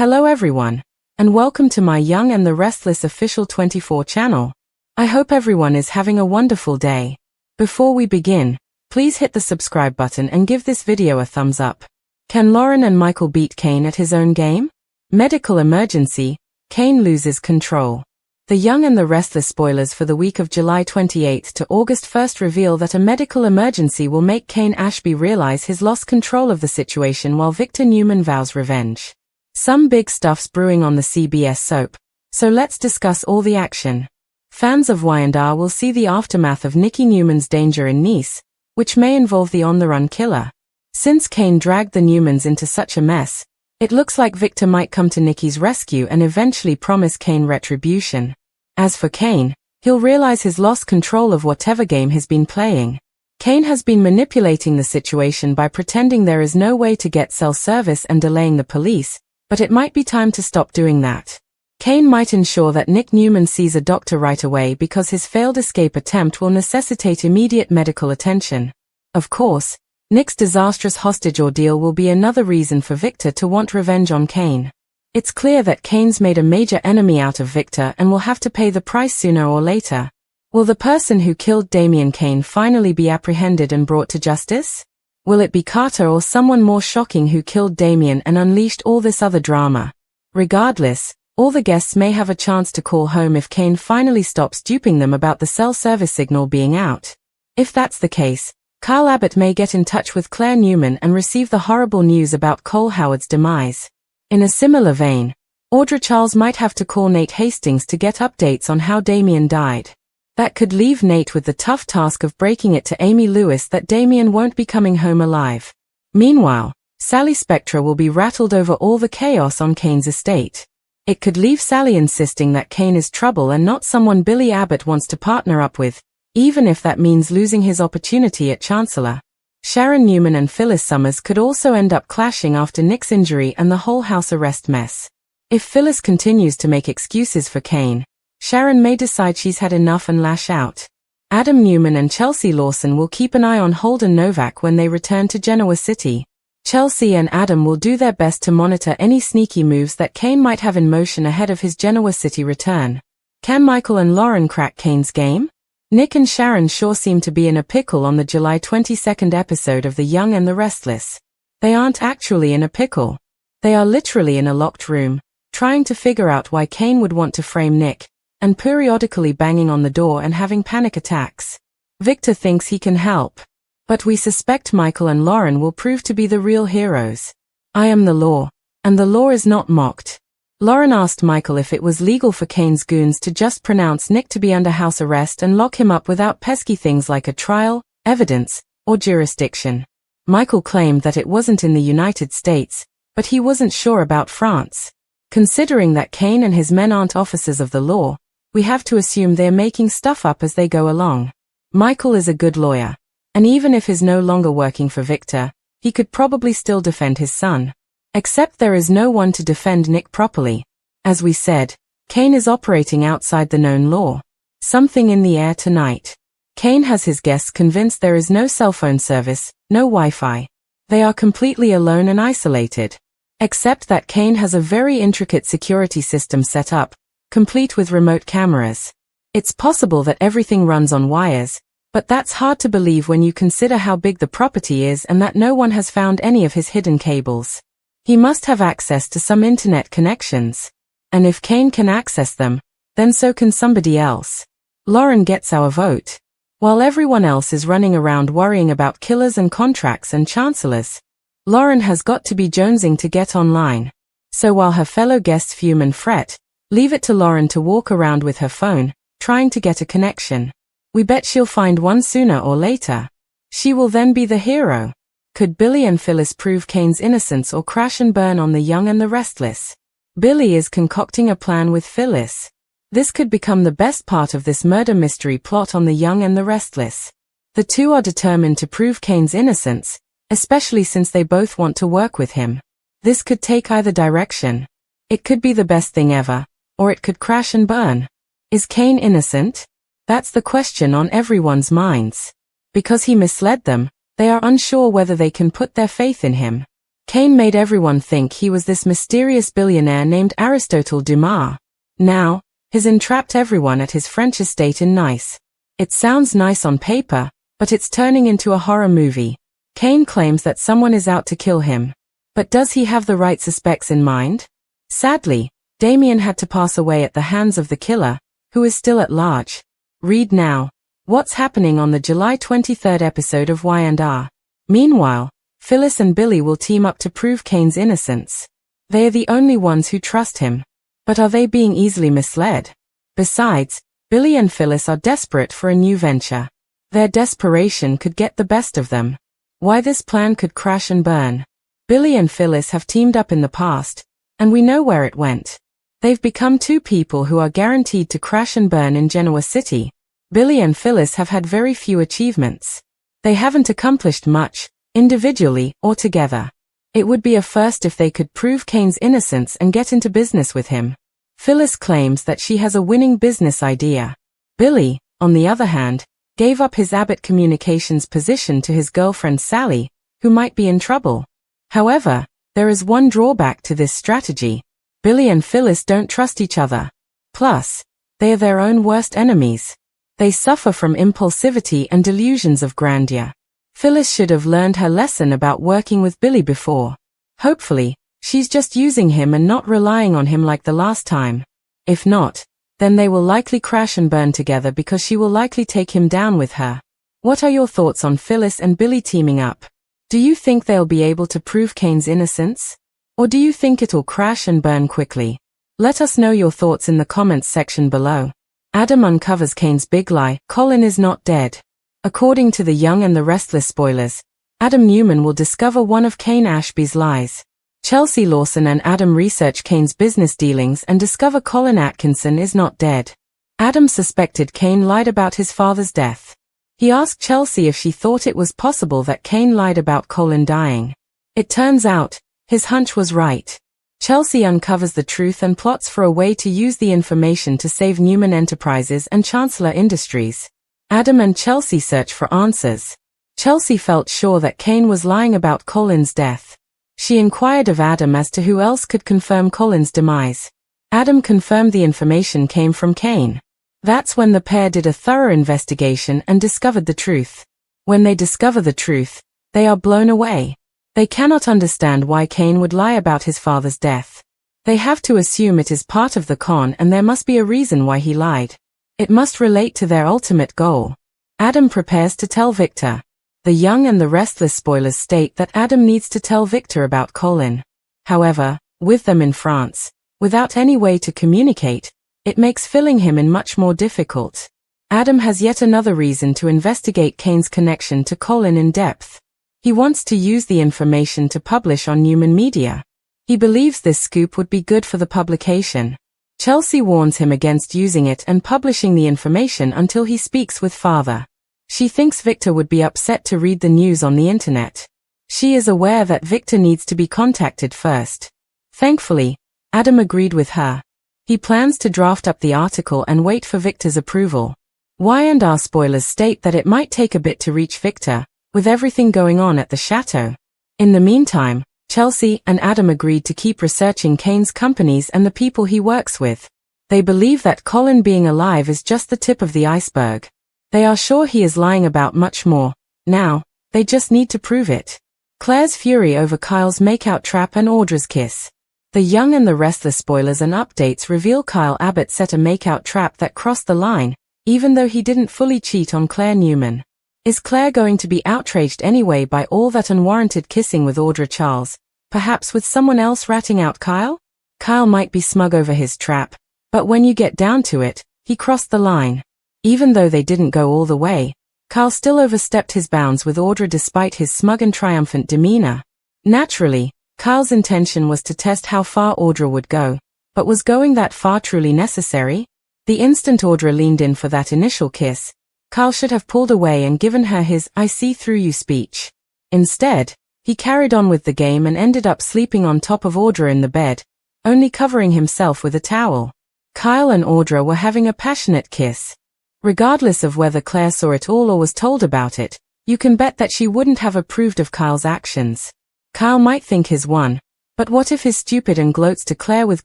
Hello everyone, and welcome to my Young and the Restless official 24 channel. I hope everyone is having a wonderful day. Before we begin, please hit the subscribe button and give this video a thumbs up. Can Lauren and Michael beat Cane at his own game? Medical emergency, Cane loses control. The Young and the Restless spoilers for the week of July 28 to August 1st reveal that a medical emergency will make Cane Ashby realize he's lost control of the situation while Victor Newman vows revenge. Some big stuff's brewing on the CBS soap, so let's discuss all the action. Fans of Y&R will see the aftermath of Nikki Newman's danger in Nice, which may involve the on-the-run killer. Since Cane dragged the Newmans into such a mess, it looks like Victor might come to Nikki's rescue and eventually promise Cane retribution. As for Cane, he'll realize he's lost control of whatever game he's been playing. Cane has been manipulating the situation by pretending there is no way to get cell service and delaying the police, but it might be time to stop doing that. Cane might ensure that Nick Newman sees a doctor right away because his failed escape attempt will necessitate immediate medical attention. Of course, Nick's disastrous hostage ordeal will be another reason for Victor to want revenge on Cane. It's clear that Cane's made a major enemy out of Victor and will have to pay the price sooner or later. Will the person who killed Damian Cane finally be apprehended and brought to justice? Will it be Carter or someone more shocking who killed Damian and unleashed all this other drama? Regardless, all the guests may have a chance to call home if Cane finally stops duping them about the cell service signal being out. If that's the case, Carl Abbott may get in touch with Claire Newman and receive the horrible news about Cole Howard's demise. In a similar vein, Audra Charles might have to call Nate Hastings to get updates on how Damian died. That could leave Nate with the tough task of breaking it to Amy Lewis that Damian won't be coming home alive. Meanwhile, Sally Spectra will be rattled over all the chaos on Cane's estate. It could leave Sally insisting that Cane is trouble and not someone Billy Abbott wants to partner up with, even if that means losing his opportunity at Chancellor. Sharon Newman and Phyllis Summers could also end up clashing after Nick's injury and the whole house arrest mess. If Phyllis continues to make excuses for Cane, Sharon may decide she's had enough and lash out. Adam Newman and Chelsea Lawson will keep an eye on Holden Novak when they return to Genoa City. Chelsea and Adam will do their best to monitor any sneaky moves that Cane might have in motion ahead of his Genoa City return. Can Michael and Lauren crack Cane's game? Nick and Sharon sure seem to be in a pickle on the July 22nd episode of The Young and the Restless. They aren't actually in a pickle. They are literally in a locked room, trying to figure out why Cane would want to frame Nick, and periodically banging on the door and having panic attacks. Victor thinks he can help, but we suspect Michael and Lauren will prove to be the real heroes. I am the law, and the law is not mocked. Lauren asked Michael if it was legal for Cane's goons to just pronounce Nick to be under house arrest and lock him up without pesky things like a trial, evidence, or jurisdiction. Michael claimed that it wasn't in the United States, but he wasn't sure about France. Considering that Cane and his men aren't officers of the law, we have to assume they're making stuff up as they go along. Michael is a good lawyer, and even if he's no longer working for Victor, he could probably still defend his son. Except there is no one to defend Nick properly. As we said, Cane is operating outside the known law. Something in the air tonight. Cane has his guests convinced there is no cell phone service, no Wi-Fi. They are completely alone and isolated. Except that Cane has a very intricate security system set up, complete with remote cameras. It's possible that everything runs on wires, but that's hard to believe when you consider how big the property is and that no one has found any of his hidden cables. He must have access to some internet connections. And if Cane can access them, then so can somebody else. Lauren gets our vote. While everyone else is running around worrying about killers and contracts and chancellors, Lauren has got to be jonesing to get online. So while her fellow guests fume and fret, leave it to Lauren to walk around with her phone, trying to get a connection. We bet she'll find one sooner or later. She will then be the hero. Could Billy and Phyllis prove Cane's innocence or crash and burn on The Young and the Restless? Billy is concocting a plan with Phyllis. This could become the best part of this murder mystery plot on The Young and the Restless. The two are determined to prove Cane's innocence, especially since they both want to work with him. This could take either direction. It could be the best thing ever, or it could crash and burn. Is Cane innocent? That's the question on everyone's minds. Because he misled them, they are unsure whether they can put their faith in him. Cane made everyone think he was this mysterious billionaire named Aristotle Dumas. Now, he's entrapped everyone at his French estate in Nice. It sounds nice on paper, but it's turning into a horror movie. Cane claims that someone is out to kill him. But does he have the right suspects in mind? Sadly, Damien had to pass away at the hands of the killer, who is still at large. Read now. What's happening on the July 23rd episode of Y&R? Meanwhile, Phyllis and Billy will team up to prove Cane's innocence. They are the only ones who trust him. But are they being easily misled? Besides, Billy and Phyllis are desperate for a new venture. Their desperation could get the best of them. Why this plan could crash and burn. Billy and Phyllis have teamed up in the past, and we know where it went. They've become two people who are guaranteed to crash and burn in Genoa City. Billy and Phyllis have had very few achievements. They haven't accomplished much, individually or together. It would be a first if they could prove Cane's innocence and get into business with him. Phyllis claims that she has a winning business idea. Billy, on the other hand, gave up his Abbott Communications position to his girlfriend Sally, who might be in trouble. However, there is one drawback to this strategy. Billy and Phyllis don't trust each other. Plus, they are their own worst enemies. They suffer from impulsivity and delusions of grandeur. Phyllis should have learned her lesson about working with Billy before. Hopefully, she's just using him and not relying on him like the last time. If not, then they will likely crash and burn together because she will likely take him down with her. What are your thoughts on Phyllis and Billy teaming up? Do you think they'll be able to prove Cane's innocence? Or do you think it'll crash and burn quickly? Let us know your thoughts in the comments section below. Adam uncovers Cane's big lie, Colin is not dead. According to the Young and the Restless spoilers, Adam Newman will discover one of Cane Ashby's lies. Chelsea Lawson and Adam research Cane's business dealings and discover Colin Atkinson is not dead. Adam suspected Cane lied about his father's death. He asked Chelsea if she thought it was possible that Cane lied about Colin dying. It turns out, his hunch was right. Chelsea uncovers the truth and plots for a way to use the information to save Newman Enterprises and Chancellor Industries. Adam and Chelsea search for answers. Chelsea felt sure that Cane was lying about Colin's death. She inquired of Adam as to who else could confirm Colin's demise. Adam confirmed the information came from Cane. That's when the pair did a thorough investigation and discovered the truth. When they discover the truth, they are blown away. They cannot understand why Cane would lie about his father's death. They have to assume it is part of the con and there must be a reason why he lied. It must relate to their ultimate goal. Adam prepares to tell Victor. The Young and the Restless spoilers state that Adam needs to tell Victor about Colin. However, with them in France, without any way to communicate, it makes filling him in much more difficult. Adam has yet another reason to investigate Cane's connection to Colin in depth. He wants to use the information to publish on Newman Media. He believes this scoop would be good for the publication. Chelsea warns him against using it and publishing the information until he speaks with father. She thinks Victor would be upset to read the news on the internet. She is aware that Victor needs to be contacted first. Thankfully, Adam agreed with her. He plans to draft up the article and wait for Victor's approval. Y&R spoilers state that it might take a bit to reach Victor, with everything going on at the chateau. In the meantime, Chelsea and Adam agreed to keep researching Cane's companies and the people he works with. They believe that Colin being alive is just the tip of the iceberg. They are sure he is lying about much more. Now, they just need to prove it. Claire's fury over Kyle's makeout trap and Audra's kiss. The Young and the Restless spoilers and updates reveal Kyle Abbott set a makeout trap that crossed the line, even though he didn't fully cheat on Claire Newman. Is Claire going to be outraged anyway by all that unwarranted kissing with Audra Charles, perhaps with someone else ratting out Kyle? Kyle might be smug over his trap, but when you get down to it, he crossed the line. Even though they didn't go all the way, Kyle still overstepped his bounds with Audra despite his smug and triumphant demeanor. Naturally, Kyle's intention was to test how far Audra would go, but was going that far truly necessary? The instant Audra leaned in for that initial kiss, Kyle should have pulled away and given her his "I see through you" speech. Instead, he carried on with the game and ended up sleeping on top of Audra in the bed, only covering himself with a towel. Kyle and Audra were having a passionate kiss. Regardless of whether Claire saw it all or was told about it, you can bet that she wouldn't have approved of Kyle's actions. Kyle might think he's won, but what if he's stupid and gloats to Claire with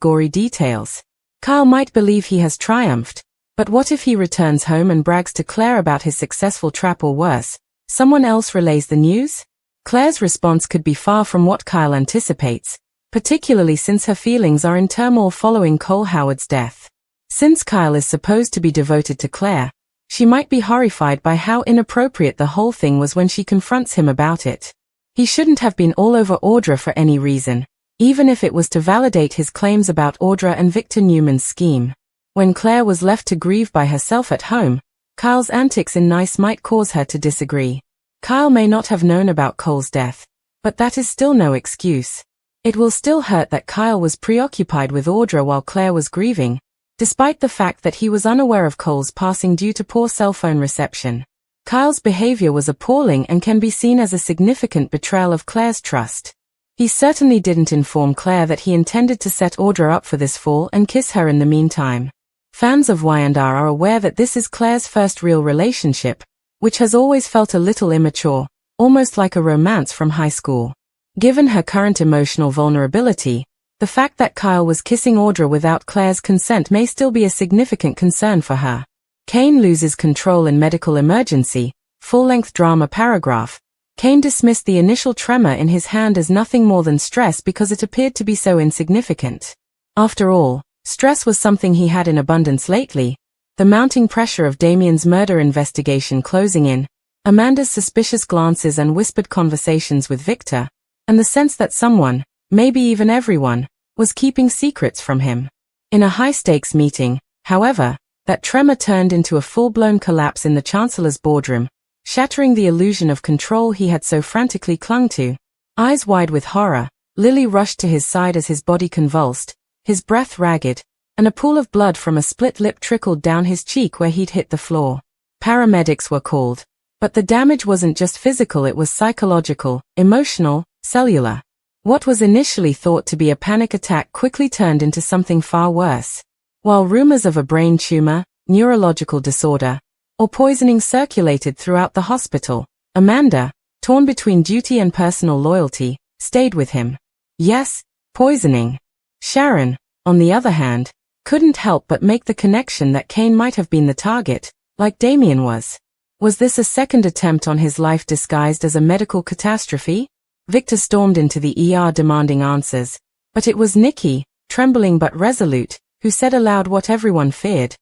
gory details? Kyle might believe he has triumphed, but what if he returns home and brags to Claire about his successful trap, or worse, someone else relays the news? Claire's response could be far from what Kyle anticipates, particularly since her feelings are in turmoil following Cole Howard's death. Since Kyle is supposed to be devoted to Claire, she might be horrified by how inappropriate the whole thing was when she confronts him about it. He shouldn't have been all over Audra for any reason, even if it was to validate his claims about Audra and Victor Newman's scheme. When Claire was left to grieve by herself at home, Kyle's antics in Nice might cause her to disagree. Kyle may not have known about Cole's death, but that is still no excuse. It will still hurt that Kyle was preoccupied with Audra while Claire was grieving, despite the fact that he was unaware of Cole's passing due to poor cell phone reception. Kyle's behavior was appalling and can be seen as a significant betrayal of Claire's trust. He certainly didn't inform Claire that he intended to set Audra up for this fall and kiss her in the meantime. Fans of Y&R are aware that this is Claire's first real relationship, which has always felt a little immature, almost like a romance from high school. Given her current emotional vulnerability, the fact that Kyle was kissing Audra without Claire's consent may still be a significant concern for her. Cane loses control in medical emergency, full-length drama paragraph. Cane dismissed the initial tremor in his hand as nothing more than stress because it appeared to be so insignificant. After all, stress was something he had in abundance lately. The mounting pressure of Damien's murder investigation closing in, Amanda's suspicious glances and whispered conversations with Victor, and the sense that someone, maybe even everyone, was keeping secrets from him. In a high-stakes meeting, however, that tremor turned into a full-blown collapse in the Chancellor's boardroom, shattering the illusion of control he had so frantically clung to. Eyes wide with horror, Lily rushed to his side as his body convulsed, his breath ragged, and a pool of blood from a split lip trickled down his cheek where he'd hit the floor. Paramedics were called, but the damage wasn't just physical, it was psychological, emotional, cellular. What was initially thought to be a panic attack quickly turned into something far worse. While rumors of a brain tumor, neurological disorder, or poisoning circulated throughout the hospital, Amanda, torn between duty and personal loyalty, stayed with him. Yes, poisoning. Sharon, on the other hand, couldn't help but make the connection that Cane might have been the target, like Damien was. Was this a second attempt on his life disguised as a medical catastrophe? Victor stormed into the ER demanding answers, but it was Nikki, trembling but resolute, who said aloud what everyone feared.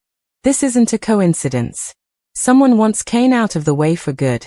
This isn't a coincidence. Someone wants Cane out of the way for good.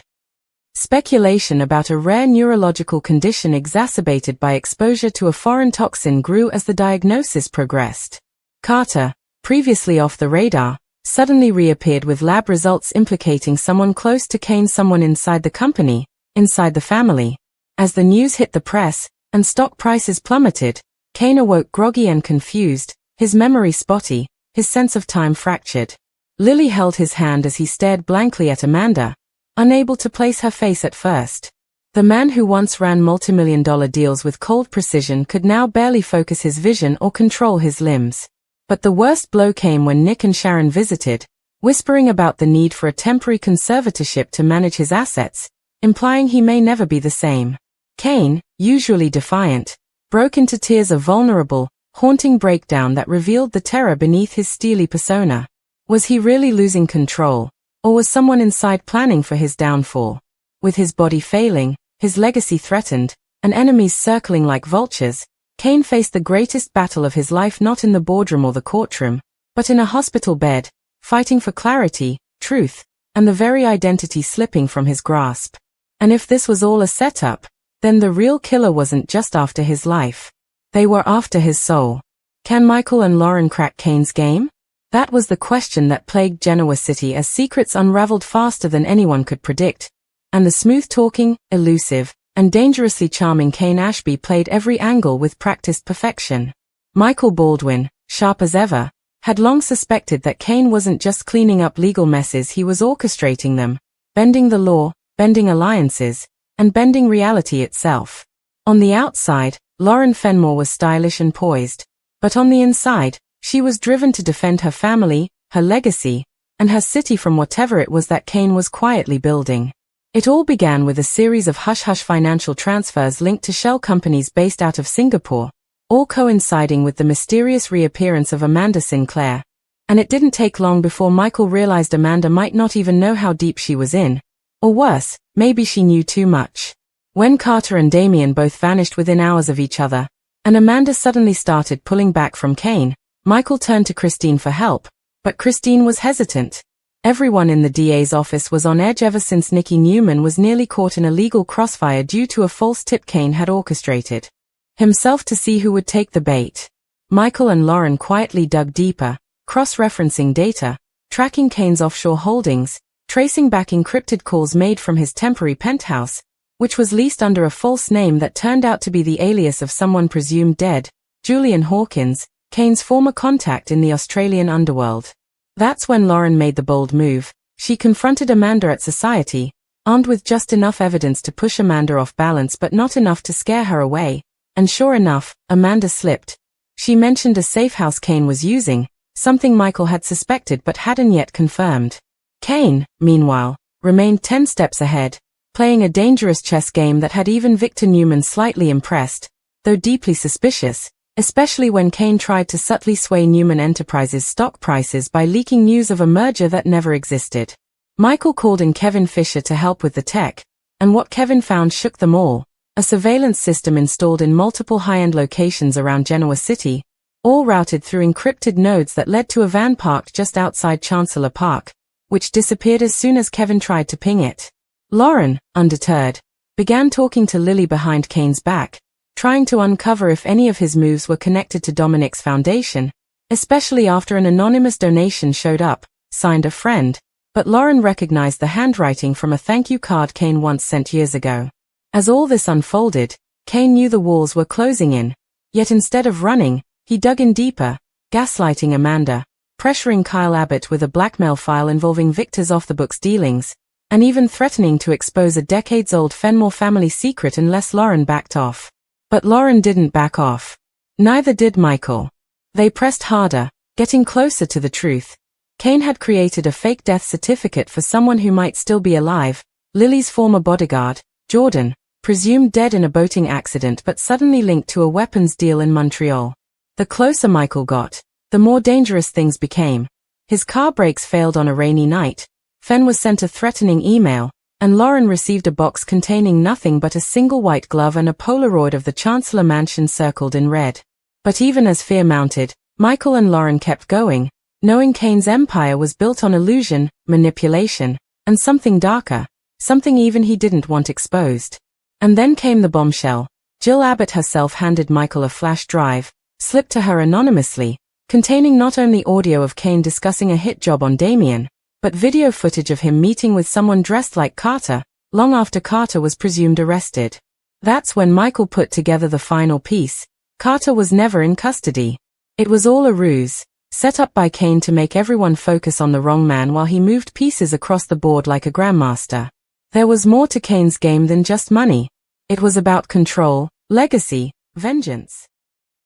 Speculation about a rare neurological condition exacerbated by exposure to a foreign toxin grew as the diagnosis progressed. Carter, previously off the radar, suddenly reappeared with lab results implicating someone close to Cane, someone inside the company, inside the family. As the news hit the press, and stock prices plummeted, Cane awoke groggy and confused, his memory spotty, his sense of time fractured. Lily held his hand as he stared blankly at Amanda, unable to place her face at first. The man who once ran multimillion-dollar deals with cold precision could now barely focus his vision or control his limbs. But the worst blow came when Nick and Sharon visited, whispering about the need for a temporary conservatorship to manage his assets, implying he may never be the same. Cane, usually defiant, broke into tears of vulnerable, haunting breakdown that revealed the terror beneath his steely persona. Was he really losing control, or was someone inside planning for his downfall? With his body failing, his legacy threatened, and enemies circling like vultures, Cane faced the greatest battle of his life not in the boardroom or the courtroom, but in a hospital bed, fighting for clarity, truth, and the very identity slipping from his grasp. And if this was all a setup, then the real killer wasn't just after his life. They were after his soul. Can Michael and Lauren crack Cane's game? That was the question that plagued Genoa City as secrets unraveled faster than anyone could predict, and the smooth-talking, elusive, and dangerously charming Cane Ashby played every angle with practiced perfection. Michael Baldwin, sharp as ever, had long suspected that Cane wasn't just cleaning up legal messes, he was orchestrating them, bending the law, bending alliances, and bending reality itself. On the outside, Lauren Fenmore was stylish and poised, but on the inside, she was driven to defend her family, her legacy, and her city from whatever it was that Cane was quietly building. It all began with a series of hush-hush financial transfers linked to shell companies based out of Singapore, all coinciding with the mysterious reappearance of Amanda Sinclair. And it didn't take long before Michael realized Amanda might not even know how deep she was in. Or worse, maybe she knew too much. When Carter and Damien both vanished within hours of each other, and Amanda suddenly started pulling back from Cane, Michael turned to Christine for help, but Christine was hesitant. Everyone in the DA's office was on edge ever since Nicky Newman was nearly caught in a legal crossfire due to a false tip Cane had orchestrated himself to see who would take the bait. Michael and Lauren quietly dug deeper, cross-referencing data, tracking Cane's offshore holdings, tracing back encrypted calls made from his temporary penthouse, which was leased under a false name that turned out to be the alias of someone presumed dead, Julian Hawkins, Cane's former contact in the Australian underworld. That's when Lauren made the bold move. She confronted Amanda at Society, armed with just enough evidence to push Amanda off balance but not enough to scare her away, and sure enough, Amanda slipped. She mentioned a safe house Cane was using, something Michael had suspected but hadn't yet confirmed. Cane, meanwhile, remained 10 steps ahead, playing a dangerous chess game that had even Victor Newman slightly impressed, though deeply suspicious, especially when Cane tried to subtly sway Newman Enterprises' stock prices by leaking news of a merger that never existed. Michael called in Kevin Fisher to help with the tech, and what Kevin found shook them all. A surveillance system installed in multiple high-end locations around Genoa City, all routed through encrypted nodes that led to a van parked just outside Chancellor Park, which disappeared as soon as Kevin tried to ping it. Lauren, undeterred, began talking to Lily behind Cane's back, trying to uncover if any of his moves were connected to Dominic's foundation, especially after an anonymous donation showed up, signed a friend, but Lauren recognized the handwriting from a thank you card Cane once sent years ago. As all this unfolded, Cane knew the walls were closing in, yet instead of running, he dug in deeper, gaslighting Amanda, pressuring Kyle Abbott with a blackmail file involving Victor's off-the-books dealings, and even threatening to expose a decades-old Fenmore family secret unless Lauren backed off. But Lauren didn't back off. Neither did Michael. They pressed harder, getting closer to the truth. Cane had created a fake death certificate for someone who might still be alive, Lily's former bodyguard, Jordan, presumed dead in a boating accident but suddenly linked to a weapons deal in Montreal. The closer Michael got, the more dangerous things became. His car brakes failed on a rainy night, Fen was sent a threatening email, and Lauren received a box containing nothing but a single white glove and a Polaroid of the Chancellor Mansion circled in red. But even as fear mounted, Michael and Lauren kept going, knowing Cane's empire was built on illusion, manipulation, and something darker, something even he didn't want exposed. And then came the bombshell. Jill Abbott herself handed Michael a flash drive, slipped to her anonymously, containing not only audio of Cane discussing a hit job on Damien, but video footage of him meeting with someone dressed like Carter, long after Carter was presumed arrested. That's when Michael put together the final piece. Carter was never in custody. It was all a ruse, set up by Cane to make everyone focus on the wrong man while he moved pieces across the board like a grandmaster. There was more to Cane's game than just money. It was about control, legacy, vengeance.